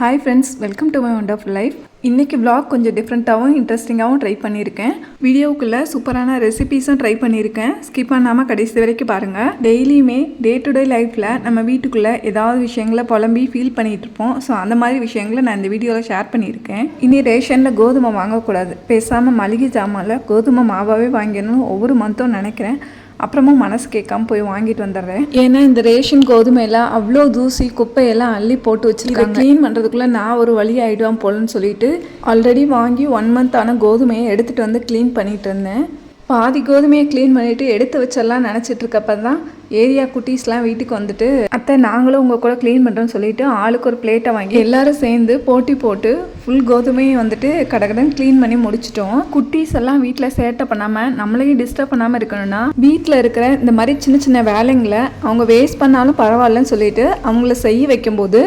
Hi friends, welcome to my wonderful life. இன்றைக்கி vlog கொஞ்சம் டிஃப்ரெண்ட்டாகவும் இன்ட்ரெஸ்டிங்காகவும் try பண்ணியிருக்கேன். வீடியோவுக்குள்ளே சூப்பரான ரெசிபீஸும் ட்ரை பண்ணியிருக்கேன். ஸ்கிப் பண்ணாமல் கடைசி வரைக்கும் பாருங்கள். டெய்லியுமே டே டு டே லைஃப்பில் நம்ம வீட்டுக்குள்ளே ஏதாவது விஷயங்களை புலம்பி ஃபீல் பண்ணிகிட்டு இருப்போம். ஸோ அந்த மாதிரி விஷயங்களை நான் இந்த வீடியோவில் ஷேர் பண்ணியிருக்கேன். இனி ரேஷனில் கோதுமை வாங்கக்கூடாது, பேசாமல் மளிகை ஜாமானில் கோதுமை மாவாகவே வாங்கிடணும் ஒவ்வொரு மந்த்தும் நினைக்கிறேன். அப்புறமும் மனசு கேட்காம போய் வாங்கிட்டு வந்துடுறேன். ஏன்னா இந்த ரேஷன் கோதுமையெல்லாம் அவ்வளோ தூசி குப்பையெல்லாம் அள்ளி போட்டு வச்சுருக்காங்க. க்ளீன் பண்ணுறதுக்குள்ளே நான் ஒரு வழி ஆகிடுவான் போலன்னு சொல்லிட்டு ஆல்ரெடி வாங்கி 1 month ஆன கோதுமையை எடுத்துகிட்டு வந்து க்ளீன் பண்ணிகிட்டு இருந்தேன். பாதி கோதுமையை க்ளீன் பண்ணிவிட்டு எடுத்து வச்சிடலாம் நினச்சிட்டு இருக்கப்ப தான் ஏரியா குட்டீஸ்லாம் வீட்டுக்கு வந்துட்டு அத்தை நாங்களும் உங்கள் கூட க்ளீன் பண்ணுறோன்னு சொல்லிட்டு ஆளுக்கு ஒரு பிளேட்டை வாங்கி எல்லாரும் சேர்ந்து போட்டி போட்டு ஃபுல் கோதுமையை வந்துட்டு கடகடன் க்ளீன் பண்ணி முடிச்சிட்டோம். குட்டீஸ் எல்லாம் வீட்டில் சேட்டை பண்ணாமல் நம்மளையும் டிஸ்டர்ப் பண்ணாமல் இருக்கணும்னா வீட்டில் இருக்கிற இந்த மாதிரி சின்ன சின்ன வேலைங்களை அவங்க வேஸ்ட் பண்ணாலும் பரவாயில்லன்னு சொல்லிட்டு அவங்கள செய்ய வைக்கும்போது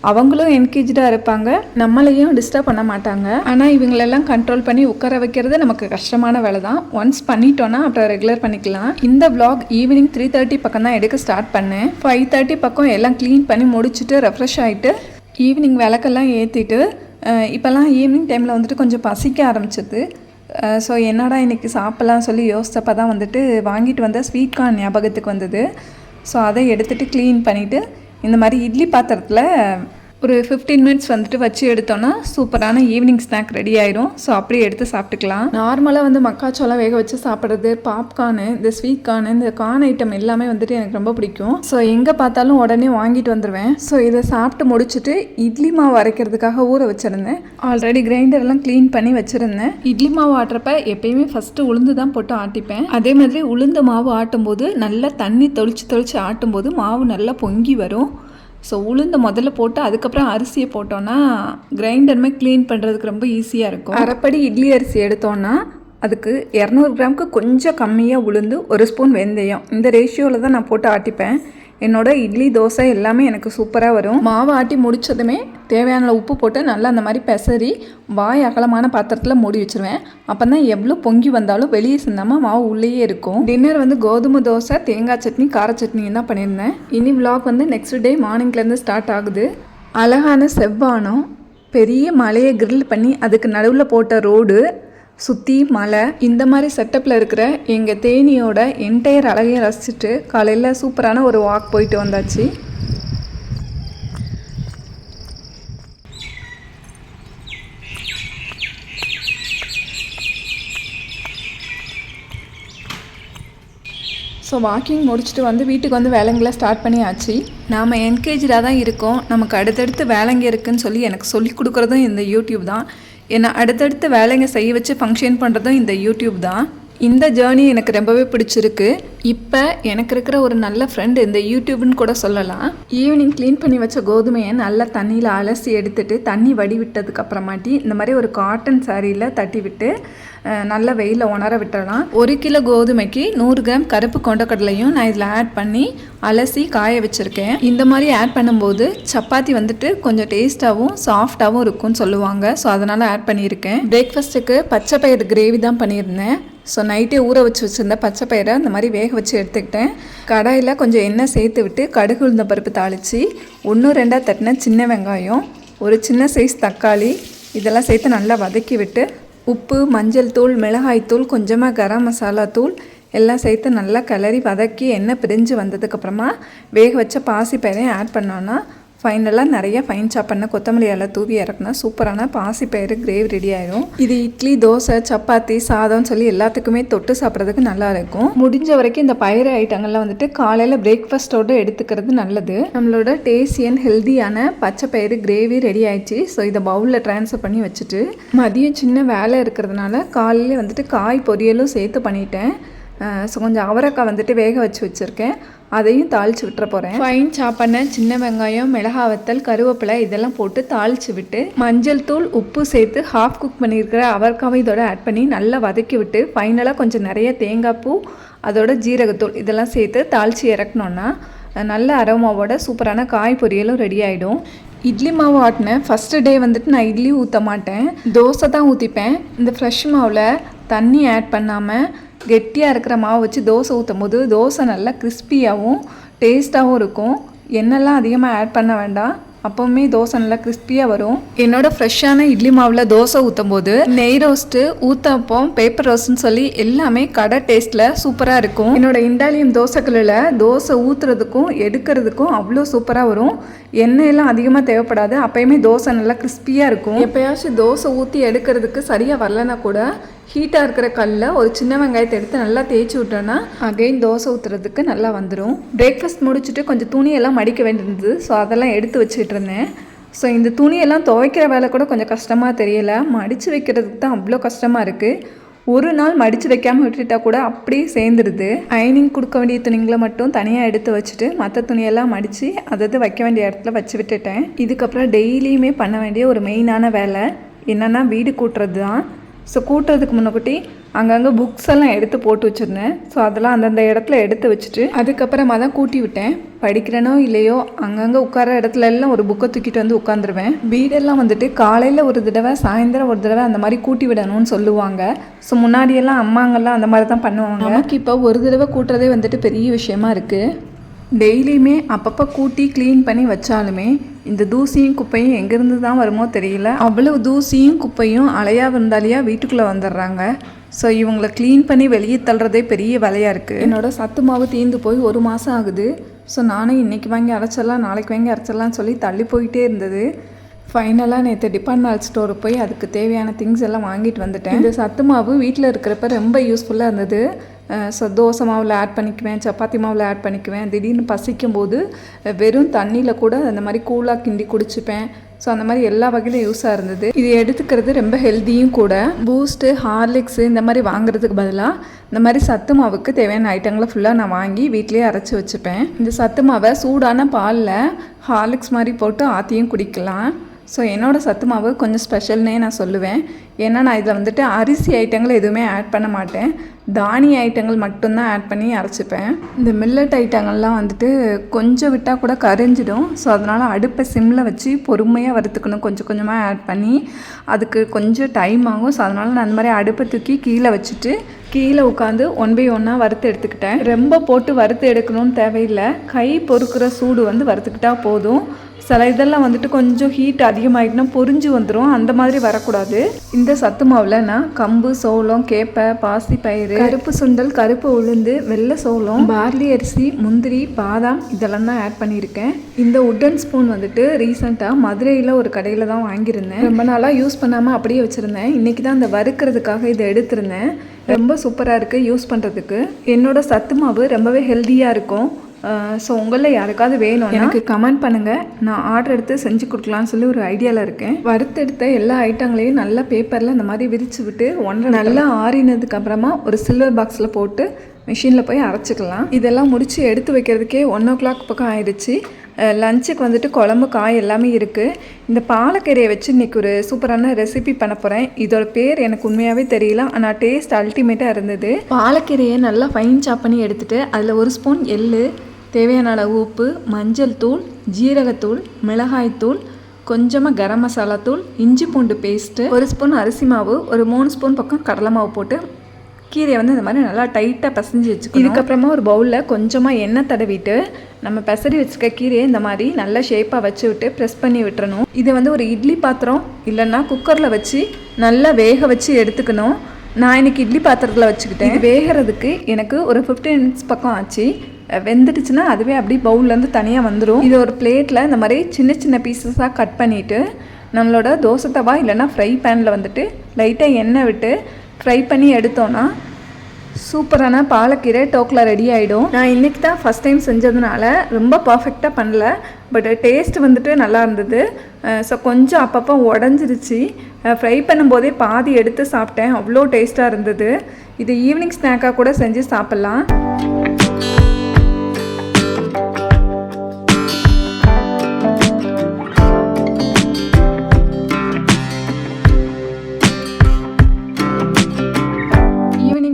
அவங்களும் என்கேஜாக இருப்பாங்க, நம்மளையும் டிஸ்டர்ப் பண்ண மாட்டாங்க. ஆனால் இவங்களெல்லாம் கண்ட்ரோல் பண்ணி உட்கார வைக்கிறது நமக்கு கஷ்டமான வேலை தான். ஒன்ஸ் பண்ணிட்டோன்னா அப்புறம் ரெகுலர் பண்ணிக்கலாம். இந்த vlog ஈவினிங் 3:30 பக்கம் தான் எடுக்க ஸ்டார்ட் பண்ணேன். 5:30 பக்கம் எல்லாம் க்ளீன் பண்ணி முடிச்சுட்டு ரெஃப்ரெஷ் ஆகிட்டு ஈவினிங் விளக்கெல்லாம் ஏற்றிட்டு இப்போல்லாம் ஈவினிங் டைமில் வந்துட்டு கொஞ்சம் பசிக்க ஆரம்பிச்சிது. ஸோ என்னடா இன்றைக்கி சாப்பிட்லாம் சொல்லி யோசிச்சப்போ தான் வந்துட்டு வாங்கிட்டு வந்த ஸ்வீட் கார்ன் ஞாபகத்துக்கு வந்தது. ஸோ அதை எடுத்துகிட்டு க்ளீன் பண்ணிவிட்டு இந்த மாதிரி இட்லி பாத்திரத்தில் ஒரு 15 minutes வந்துட்டு வச்சு எடுத்தோன்னா சூப்பரான ஈவினிங் ஸ்நாக் ரெடி ஆயிடும். ஸோ அப்படியே எடுத்து சாப்பிட்டுக்கலாம். நார்மலாக வந்து மக்காச்சோளம் வேக வச்சு சாப்பிட்றது, பாப்கார்னு, இந்த ஸ்வீட் கார்னு, இந்த கார்ன் ஐட்டம் எல்லாமே வந்துட்டு எனக்கு ரொம்ப பிடிக்கும். ஸோ எங்கே பார்த்தாலும் உடனே வாங்கிட்டு வந்துடுவேன். ஸோ இதை சாப்பிட்டு முடிச்சுட்டு இட்லி மாவு அரைக்கிறதுக்காக ஊற வச்சுருந்தேன். ஆல்ரெடி கிரைண்டர்லாம் க்ளீன் பண்ணி வச்சுருந்தேன். இட்லி மாவு ஆட்டுறப்ப எப்பயுமே ஃபஸ்ட்டு உளுந்து தான் போட்டு ஆட்டிப்பேன். அதே மாதிரி உளுந்து மாவு ஆட்டும்போது நல்லா தண்ணி தொளிச்சு ஆட்டும்போது மாவு நல்லா பொங்கி வரும். ஸோ உளுந்து முதல்ல போட்டு அதுக்கப்புறம் அரிசியை போட்டோன்னா கிரைண்டருமே க்ளீன் பண்ணுறதுக்கு ரொம்ப ஈஸியாக இருக்கும். அரைப்படி இட்லி அரிசி எடுத்தோன்னா அதுக்கு 200 கிராமுக்கு கொஞ்சம் கம்மியாக உளுந்து, 1 ஸ்பூன் வெந்தயம், இந்த ரேஷியோவில் தான் நான் போட்டு ஆட்டிப்பேன். என்னோட இட்லி தோசை எல்லாமே எனக்கு சூப்பராக வரும். மாவு ஆட்டி முடித்ததுமே தேவையான உப்பு போட்டு நல்லா அந்த மாதிரி பெசரி வாய் அகலமான பாத்திரத்தில் மூடி வச்சுருவேன். அப்போ தான் எவ்வளோ பொங்கி வந்தாலும் வெளியே சிந்தாமல் மாவு உள்ளேயே இருக்கும். டின்னர் வந்து கோதுமை தோசை, தேங்காய் சட்னி, கார சட்னியும் தான் பண்ணியிருந்தேன். இனி விலாக் வந்து நெக்ஸ்ட் டே மார்னிங்லேருந்து ஸ்டார்ட் ஆகுது. அழகான செவ்வானம், பெரிய மலையை கிரில் பண்ணி அதுக்கு நடுவில் போட்ட ரோடு, சுற்றி மலை, இந்த மாதிரி செட்டப்பில் இருக்கிற எங்கள் தேனியோட என்டையர் அழகையை ரசிச்சுட்டு காலையில் சூப்பரான ஒரு வாக் போயிட்டு வந்தாச்சு. ஸோ வாக்கிங் முடிச்சுட்டு வந்து வீட்டுக்கு வந்து வேலைங்களை ஸ்டார்ட் பண்ணியாச்சு. நாம் என்கேஜாக தான் இருக்கோம். நமக்கு அடுத்தடுத்து வேலைங்க இருக்குதுன்னு சொல்லி எனக்கு சொல்லி கொடுக்குறதும் இந்த யூடியூப் தான். என்னை அடுத்தடுத்து வேலைங்க செய்ய வச்சு ஃபங்க்ஷன் பண்ணுறதும் இந்த யூடியூப் தான். இந்த ஜேர்னி எனக்கு ரொம்பவே பிடிச்சிருக்கு. இப்போ எனக்கு இருக்கிற ஒரு நல்ல ஃப்ரெண்டு இந்த யூடியூப்னு கூட சொல்லலாம். ஈவினிங் க்ளீன் பண்ணி வச்ச கோதுமையை நல்லா தண்ணியில் அலசி எடுத்துட்டு தண்ணி வடி விட்டதுக்கு அப்புறமாட்டி இந்த மாதிரி ஒரு காட்டன் சாரியில் தட்டி விட்டு நல்லா வெயிலில் உணர விட்டுடலாம். 1 கிலோ கோதுமைக்கு 100 கிராம் கருப்பு கொண்டக்கடலையும் நான் இதில் ஆட் பண்ணி அலசி காய வச்சுருக்கேன். இந்த மாதிரி ஆட் பண்ணும்போது சப்பாத்தி வந்துட்டு கொஞ்சம் டேஸ்ட்டாகவும் சாஃப்டாகவும் இருக்கும்னு சொல்லுவாங்க. ஸோ அதனால் ஆட் பண்ணியிருக்கேன். பிரேக்ஃபாஸ்ட்டுக்கு பச்சை பயிறு கிரேவி தான் பண்ணியிருந்தேன். ஸோ நைட்டே ஊற வச்சுருந்த பச்சை பயிரை இந்த மாதிரி வேக வச்சு எடுத்துக்கிட்டேன். கடாயில் கொஞ்சம் எண்ணெய் சேர்த்து விட்டு கடுகு உளுந்த பருப்பு தாளித்து 1-2 தட்டின சின்ன வெங்காயம், ஒரு சின்ன சைஸ் தக்காளி இதெல்லாம் சேர்த்து நல்லா வதக்கி விட்டு உப்பு, மஞ்சள் தூள், மிளகாய் தூள், கொஞ்சமாக கரம் மசாலா தூள் எல்லாம் சேர்த்து நல்லா கிளறி வதக்கி எண்ணெய் பிரிஞ்சு வந்ததுக்கப்புறமா வேக வச்ச பாசி பயிரையும் ஆட் பண்ணோன்னா ஃபைனலாக நிறைய ஃபைன் சாப் பண்ண கொத்தமல்லி எல்லாம் தூவி இறக்குனா சூப்பரான பாசிப்பயிறு கிரேவி ரெடி ஆகிடும். இது இட்லி, தோசை, சப்பாத்தி, சாதம்னு சொல்லி எல்லாத்துக்குமே தொட்டு சாப்பிட்றதுக்கு நல்லா இருக்கும். முடிஞ்ச வரைக்கும் இந்த பயிறு ஐட்டங்கள்லாம் வந்துட்டு காலையில் பிரேக்ஃபாஸ்ட்டோடு எடுத்துக்கிறது நல்லது. நம்மளோட டேஸ்டி அண்ட் ஹெல்த்தியான பச்சை பயிறு கிரேவி ரெடி ஆயிடுச்சு. ஸோ இதை பவுலில் ட்ரான்ஸ்ஃபர் பண்ணி வச்சுட்டு மதியம் சின்ன வேலை இருக்கிறதுனால காலையில் வந்துட்டு காய் பொரியலும் சேர்த்து பண்ணிட்டேன். ஸோ கொஞ்சம் அவரைக்காய் வந்துட்டு வேக வச்சு வச்சுருக்கேன், அதையும் தாளித்து விட்டுற போகிறேன். ஃபைன் சாப் பண்ண சின்ன வெங்காயம், மிளகாய் வத்தல், கருவேப்பிலை இதெல்லாம் போட்டு தாளித்து விட்டு மஞ்சள் தூள், உப்பு சேர்த்து ஹாஃப் குக் பண்ணியிருக்கிற அவரைக்காவை இதோட ஆட் பண்ணி நல்லா வதக்கி விட்டு ஃபைனலாக கொஞ்சம் நிறைய தேங்காய் பூ, அதோட ஜீரகத்தூள் இதெல்லாம் சேர்த்து தாளித்து இறக்கணுன்னா நல்ல அரோமாவோட சூப்பரான காய் பொரியலும் ரெடி ஆகிடும். இட்லி மாவு ஆட்டினேன் ஃபஸ்ட்டு டே வந்துட்டு நான் இட்லி ஊற்ற மாட்டேன், தோசை தான் ஊற்றிப்பேன். இந்த ஃப்ரெஷ் மாவில் தண்ணி ஆட் பண்ணாமல் கெட்டியாக இருக்கிற மாவு வச்சு தோசை ஊற்றும் போது தோசை நல்லா கிறிஸ்பியாகவும் டேஸ்ட்டாகவும் இருக்கும். எண்ணெய்லாம் அதிகமாக ஆட் பண்ண வேண்டாம், அப்போவுமே தோசை நல்லா கிறிஸ்பியாக வரும். என்னோட ஃப்ரெஷ்ஷான இட்லி மாவில் தோசை ஊற்றும் போது நெய் ரோஸ்ட்டு, ஊத்தப்பம், பேப்பர் ரோஸ்ட்னு சொல்லி எல்லாமே கடை டேஸ்ட்டில் சூப்பராக இருக்கும். என்னோட இண்டாலியம் தோசைக்கல்லில் தோசை ஊற்றுறதுக்கும் எடுக்கிறதுக்கும் அவ்வளோ சூப்பராக வரும். எண்ணெயெல்லாம் அதிகமாக தேவைப்படாது. அப்போயுமே தோசை நல்லா கிறிஸ்பியாக இருக்கும். எப்போயாச்சும் தோசை ஊற்றி எடுக்கிறதுக்கு சரியாக வரலன்னா கூட ஹீட்டாக இருக்கிற கல்லில் ஒரு சின்ன வெங்காயத்தை எடுத்து நல்லா தேய்ச்சி விட்டோன்னா அகைன் தோசை ஊற்றுறதுக்கு நல்லா வந்துடும். பிரேக்ஃபாஸ்ட் முடிச்சுட்டு கொஞ்சம் துணியெல்லாம் மடிக்க வேண்டியிருந்தது. ஸோ அதெல்லாம் எடுத்து வச்சுட்டு இருந்தேன். ஸோ இந்த துணியெல்லாம் துவைக்கிற வேலை கூட கொஞ்சம் கஷ்டமாக தெரியல. மடித்து வைக்கிறதுக்கு தான் அவ்வளோ கஷ்டமாக இருக்குது. ஒரு நாள் மடித்து வைக்காமல் விட்டுட்டா கூட அப்படியே சேர்ந்துடுது. அயனிங் கொடுக்க வேண்டிய துணிங்களை மட்டும் தனியாக எடுத்து வச்சுட்டு மற்ற துணியெல்லாம் மடித்து அதாவது வைக்க வேண்டிய இடத்துல வச்சு விட்டுட்டேன். இதுக்கப்புறம் டெய்லியுமே பண்ண வேண்டிய ஒரு மெயினான வேலை என்னென்னா வீடு கூட்டுறது தான். ஸோ கூட்டுறதுக்கு முன்னாடி அங்கங்கே புக்ஸ் எல்லாம் எடுத்து போட்டு வச்சுருந்தேன். ஸோ அதெல்லாம் அந்தந்த இடத்துல எடுத்து வச்சுட்டு அதுக்கப்புறமா தான் கூட்டி விட்டேன். படிக்கிறேனோ இல்லையோ அங்கங்கே உட்கார இடத்துல எல்லாம் ஒரு புக்கை தூக்கிட்டு வந்து உட்காந்துருவேன். வீடெல்லாம் வந்துட்டு காலையில் ஒரு தடவை, சாயந்தரம் ஒரு தடவை அந்த மாதிரி கூட்டி விடணும்னு சொல்லுவாங்க. ஸோ முன்னாடியெல்லாம் அம்மாங்கெல்லாம் அந்த மாதிரி தான் பண்ணுவாங்க. நமக்கு இப்போ ஒரு தடவை கூட்டுறதே வந்துட்டு பெரிய விஷயமா இருக்குது. டெய்லியுமே அப்பப்போ கூட்டி க்ளீன் பண்ணி வச்சாலுமே இந்த தூசியும் குப்பையும் எங்கேருந்து தான் வருமோ தெரியல. அவ்வளவு தூசியும் குப்பையும் அலையா விருந்தாலியா வீட்டுக்குள்ளே வந்துடுறாங்க. ஸோ இவங்களை க்ளீன் பண்ணி வெளியே தள்ளுறதே பெரிய வேலையாக இருக்குது. என்னோட சத்து மாவு தீர்ந்து போய் 1 மாதம் ஆகுது. ஸோ நானும் இன்றைக்கி வாங்கி அரைச்சிடலாம், நாளைக்கு வாங்கி அரைச்சிடலாம்னு சொல்லி தள்ளி போயிட்டே இருந்தது. ஃபைனலாக நேற்று டிபார்ட்மெண்ட் ஸ்டோருக்கு போய் அதுக்கு தேவையான திங்ஸ் எல்லாம் வாங்கிட்டு வந்துட்டேன். இந்த சத்து மாவு வீட்டில் இருக்கிறப்ப ரொம்ப யூஸ்ஃபுல்லாக இருந்தது. ஸோ தோசை மாவில் ஆட் பண்ணிக்குவேன், சப்பாத்தி மாவில் ஆட் பண்ணிக்குவேன். திடீர்னு பசிக்கும் போது வெறும் தண்ணியில் கூட அந்த மாதிரி கூலாக கிண்டி குடிச்சுப்பேன். ஸோ அந்த மாதிரி எல்லா வகையிலும் யூஸாக இருந்தது. இது எடுத்துக்கிறது ரொம்ப ஹெல்த்தியும் கூட. பூஸ்ட்டு, ஹார்லிக்ஸு இந்த மாதிரி வாங்குறதுக்கு பதிலாக இந்த மாதிரி சத்து மாவுக்கு தேவையான ஐட்டங்களை ஃபுல்லாக நான் வாங்கி வீட்டிலேயே அரைச்சி வச்சுப்பேன். இந்த சத்து மாவை சூடான பாலில் ஹார்லிக்ஸ் மாதிரி போட்டு ஆற்றியும் குடிக்கலாம். ஸோ என்னோடய சத்து மாவு கொஞ்சம் ஸ்பெஷல்னே நான் சொல்லுவேன். ஏன்னா நான் இதில் வந்துட்டு அரிசி ஐட்டங்கள் எதுவுமே ஆட் பண்ண மாட்டேன். தானிய ஐட்டங்கள் மட்டும்தான் ஆட் பண்ணி அரைச்சிப்பேன். இந்த மில்லட் ஐட்டங்கள்லாம் வந்துட்டு கொஞ்சம் விட்டால் கூட கரைஞ்சிடும். ஸோ அதனால் அடுப்பை சிம்மில் வச்சு பொறுமையாக வறுத்துக்கணும். கொஞ்சம் கொஞ்சமாக ஆட் பண்ணி அதுக்கு கொஞ்சம் டைம் ஆகும். ஸோ அதனால் நான் அந்த மாதிரி அடுப்பை தூக்கி கீழே வச்சுட்டு கீழே உட்காந்து 1 by 1 வறுத்து எடுத்துக்கிட்டேன். ரொம்ப போட்டு வறுத்து எடுக்கணும்னு தேவையில்லை. கை பொறுக்கிற சூடு வந்து வறுத்துக்கிட்டால் போதும். சில இதெல்லாம் வந்துட்டு கொஞ்சம் ஹீட் அதிகமாகிட்டுனா பொரிஞ்சு வந்துடும். அந்த மாதிரி வரக்கூடாது. இந்த சத்து மாவில் நான் கம்பு, சோளம், கேப்பை, பாசி பயிறு, கருப்பு சுண்டல், கருப்பு உளுந்து, வெள்ளை சோளம், பார்லி அரிசி, முந்திரி, பாதாம் இதெல்லாம் தான் ஆட் பண்ணியிருக்கேன். இந்த உட்டன் ஸ்பூன் வந்துட்டு ரீசெண்டாக மதுரையில் ஒரு கடையில் தான் வாங்கியிருந்தேன். ரொம்ப நாளாக யூஸ் பண்ணாமல் அப்படியே வச்சுருந்தேன். இன்றைக்கி தான் அந்த வறுக்கிறதுக்காக இதை எடுத்திருந்தேன். ரொம்ப சூப்பராக இருக்குது யூஸ் பண்ணுறதுக்கு. என்னோட சத்து மாவு ரொம்பவே ஹெல்த்தியாக இருக்கும். ஸோ உங்களில் யாருக்காவது வேணும் எனக்கு கமெண்ட் பண்ணுங்கள். நான் ஆர்டர் எடுத்து செஞ்சு கொடுக்கலான்னு சொல்லி ஒரு ஐடியாவில் இருக்கேன். வறுத்தெடுத்த எல்லா ஐட்டங்களையும் நல்லா பேப்பரில் இந்த மாதிரி விரித்து விட்டு நல்லா ஆறினதுக்கு அப்புறமா ஒரு சில்வர் பாக்ஸில் போட்டு மிஷினில் போய் அரைச்சிக்கலாம். இதெல்லாம் முடித்து எடுத்து வைக்கிறதுக்கே 1 o'clock பக்கம் ஆயிடுச்சு. லஞ்சுக்கு வந்துட்டு குழம்பு, காய் எல்லாமே இருக்குது. இந்த பாலக்கீரையை வச்சு இன்றைக்கி ஒரு சூப்பரான ரெசிபி பண்ண போகிறேன். இதோட பேர் எனக்கு உண்மையாகவே தெரியல, ஆனால் டேஸ்ட் அல்டிமேட்டாக இருந்தது. பாலக்கீரையை நல்லா ஃபைன் சாப் பண்ணி எடுத்துகிட்டு அதில் 1 ஸ்பூன் எள்ளு, தேவையான அளவு உப்பு, மஞ்சள் தூள், ஜீரகத்தூள், மிளகாய்த்தூள், கொஞ்சமாக கரம் மசாலா தூள், இஞ்சி பூண்டு பேஸ்ட்டு, 1 ஸ்பூன் அரிசி மாவு, ஒரு 3 ஸ்பூன் பக்கம் கடலை மாவு போட்டு கீரையை வந்து இந்த மாதிரி நல்லா டைட்டாக பிசைஞ்சு வச்சுக்கணும். இதுக்கப்புறமா ஒரு பவுலில் கொஞ்சமாக எண்ணெய் தடவிட்டு நம்ம பெசரி வச்சுக்க கீரையை இந்த மாதிரி நல்லா ஷேப்பாக வச்சு விட்டு ப்ரெஸ் பண்ணி விட்டுறணும். இதை வந்து ஒரு இட்லி பாத்திரம் இல்லைன்னா குக்கரில் வச்சு நல்லா வேக வச்சு எடுத்துக்கணும். நான் இன்றைக்கி இட்லி பாத்திரத்தில் வச்சுக்கிட்டேன். இது வேகிறதுக்கு எனக்கு ஒரு 15 minutes பக்கம் ஆச்சு. வெந்துடுச்சுன்னா அதுவே அப்படியே பவுல்லேருந்து தனியாக வந்துடும். இது ஒரு பிளேட்டில் இந்த மாதிரி சின்ன சின்ன பீசஸாக கட் பண்ணிவிட்டு நம்மளோட தோசை தவா இல்லைன்னா ஃப்ரை பேனில் வந்துட்டு லைட்டாக எண்ணெய் விட்டு ஃப்ரை பண்ணி எடுத்தோன்னா சூப்பரான பாலக்கீரை டோக்கில் ரெடி ஆகிடும். நான் இன்றைக்கி தான் ஃபஸ்ட் டைம் செஞ்சதுனால ரொம்ப பர்ஃபெக்டாக பண்ணல. பட் டேஸ்ட் வந்துட்டு நல்லா இருந்தது. ஸோ கொஞ்சம் அப்பப்போ உடஞ்சிருச்சு. ஃப்ரை பண்ணும்போதே பாதி எடுத்து சாப்பிட்டேன். அவ்வளோ டேஸ்ட்டாக இருந்தது. இது ஈவினிங் ஸ்நாக்காக கூட செஞ்சு சாப்பிட்லாம்.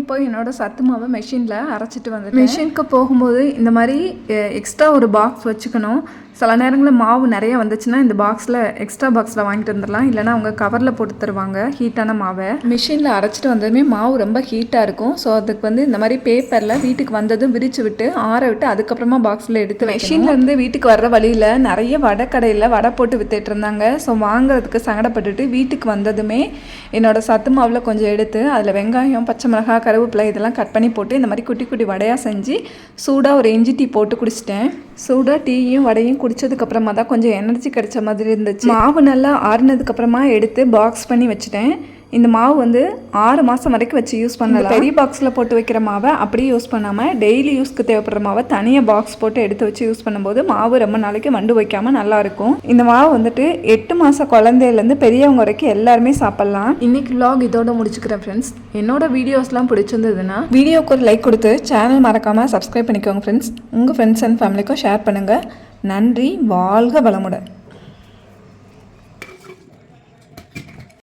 போய் என்னோட சத்து மாவை மெஷினில் அரைச்சிட்டு வந்துட்டேன். மெஷினுக்கு போகும்போது இந்த மாதிரி எக்ஸ்ட்ரா ஒரு பாக்ஸ் வச்சுக்கணும். சில நேரங்களில் மாவு நிறைய வந்துச்சுன்னா இந்த பாக்ஸில் எக்ஸ்ட்ரா பாக்ஸில் வாங்கிட்டு வந்துடலாம், இல்லைனா அவங்க கவரில் போட்டு தருவாங்க ஹீட்டான மாவை. மிஷினில் அரைச்சிட்டு வந்ததுமே மாவு ரொம்ப ஹீட்டாக இருக்கும். ஸோ அதுக்கு வந்து இந்த மாதிரி பேப்பரில் வீட்டுக்கு வந்ததும் விரித்து விட்டு ஆற விட்டு அதுக்கப்புறமா பாக்ஸில் எடுத்து மிஷின்லேருந்து வீட்டுக்கு வர்ற வழியில் நிறைய வடை கடையில் வடை போட்டு வித்துட்டு இருந்தாங்க. ஸோ வாங்குறதுக்கு சங்கடப்பட்டுட்டு வீட்டுக்கு வந்ததுமே என்னோடய சத்து மாவில் கொஞ்சம் எடுத்து அதில் வெங்காயம், பச்சை மிளகாய், கருவேப்பிலை இதெல்லாம் கட் பண்ணி போட்டு இந்த மாதிரி குட்டி குட்டி வடையாக செஞ்சு சூடாக ஒரு இஞ்சி டீ போட்டு குடிச்சிட்டேன். சூடாக டீயும் வடையும் குடிச்சதுக்கப்புறமா தான் கொஞ்சம் எனர்ஜி கிடைச்ச மாதிரி இருந்துச்சு. மாவு நல்லா ஆறுனதுக்கப்புறமா எடுத்து பாக்ஸ் பண்ணி வச்சுட்டேன். இந்த மாவு வந்து 6 மாதம் வரைக்கும் வச்சு யூஸ் பண்ணலாம். பெரிய பாக்ஸில் போட்டு வைக்கிற மாவை அப்படியே யூஸ் பண்ணாமல் டெய்லி யூஸ்க்கு தேவைப்படுற மாவை தனியாக பாக்ஸ் போட்டு எடுத்து வச்சு யூஸ் பண்ணும்போது மாவு ரொம்ப நாளைக்கு வண்டு வைக்காமல் நல்லாயிருக்கும். இந்த மாவு வந்துட்டு 8 மாத குழந்தையிலேருந்து பெரியவங்க வரைக்கும் எல்லாருமே சாப்பிட்லாம். இன்னைக்கு vlog இதோட முடிச்சுக்கிறேன் ஃப்ரெண்ட்ஸ். என்னோட வீடியோஸ்லாம் பிடிச்சிருந்ததுன்னா வீடியோக்கு ஒரு லைக் கொடுத்து சேனல் மறக்காமல் சப்ஸ்கிரைப் பண்ணிக்கோங்க ஃப்ரெண்ட்ஸ். உங்கள் ஃப்ரெண்ட்ஸ் அண்ட் ஃபேமிலிக்கும் ஷேர் பண்ணுங்கள். நன்றி. வாழ்க வளமுடன்.